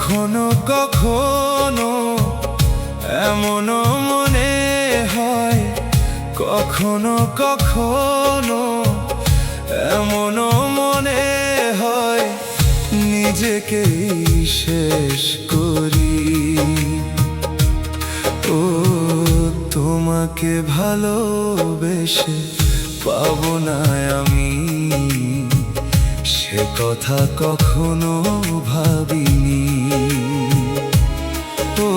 কখনো কখনো এমনও মনে হয়, কখনো কখনো এমনও মনে হয় নিজেকেই শেষ করি। ও তোমাকে ভালোবেসে পাবো না আমি, সে কথা কখনো ভাবিনি। ও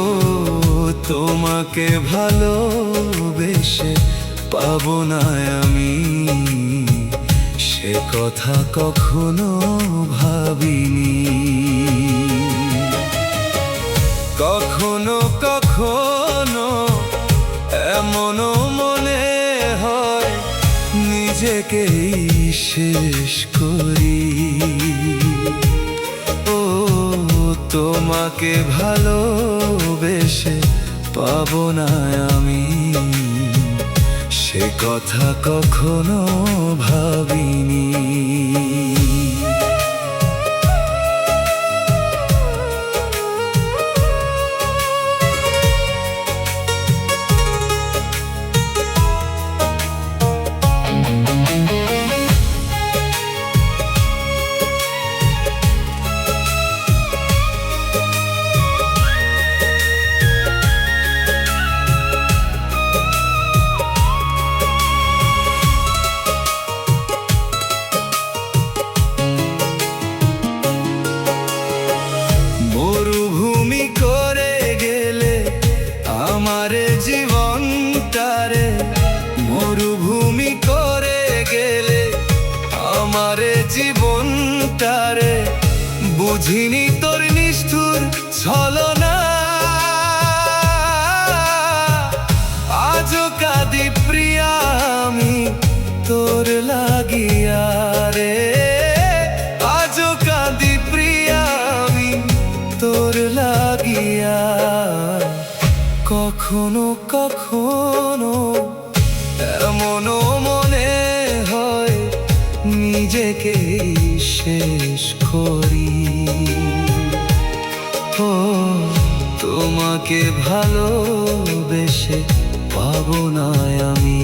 তোমাকে ভালোবেসে পাবো না আমি, সে কথা কখনো ভাবিনি। কখনো কখনো এমনও মনে হয় নিজেকেই শেষ করি। ও তোমাকে ভালোবেসে পাবো না আমি, সে কথা কখনো ভাবিনি। মরুভূমি করে গেলে আমারে জীবনটারে, মরুভূমি করে গেলে আমারে জীবনটারে, বুঝিনি তোর নিষ্ঠুর ছলনা। আজও কাঁদি প্রিয়া আমি তোর লাগিয়া রে, আজও কাঁদি প্রিয়া আমি তোর লাগিয়া। কখনো কখনো এমনও মনে হয় নিজেকে শেষ করি। ও তোমাকে ভালোবেসে পাবো না আমি,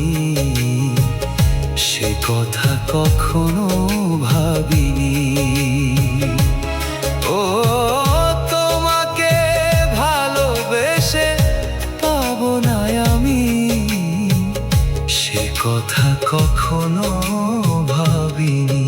সে কথা কখনো ভাবিনি। ও তোমাকে ভালোবেসে পাবো না আমি, সে কথা কখনো ভাবিনি।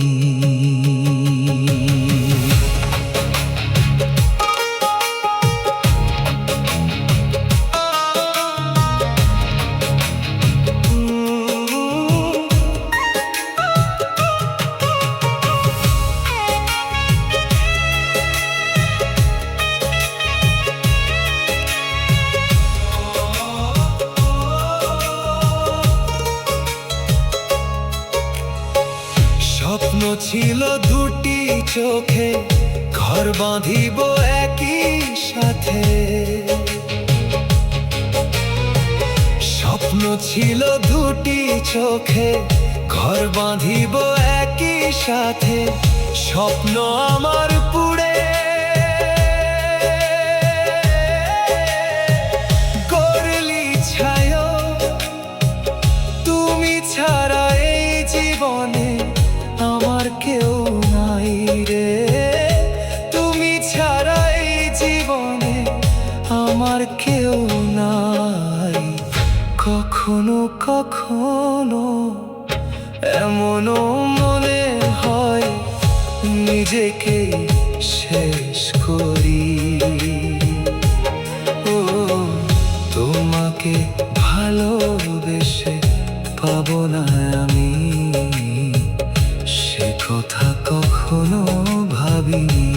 স্বপ্ন ছিল দুটি চোখে ঘর বাঁধিব একই সাথে, স্বপ্ন ছিল দুটি চোখে ঘর বাঁধিব একই সাথে, স্বপ্ন আমার পুড়ে করলি ছায়। তুমি ছাড়া এই জীবনে আমার কেউ নাই রে, তুমি ছাড়া এই জীবনে আমার কেউ নাই। কখনো কখনো এমনও মনে হয় নিজেকে শেষ করি। ও তোমাকে ভালোবেসে পাবো না আমি, সে কথা কখনো ভাবিনি।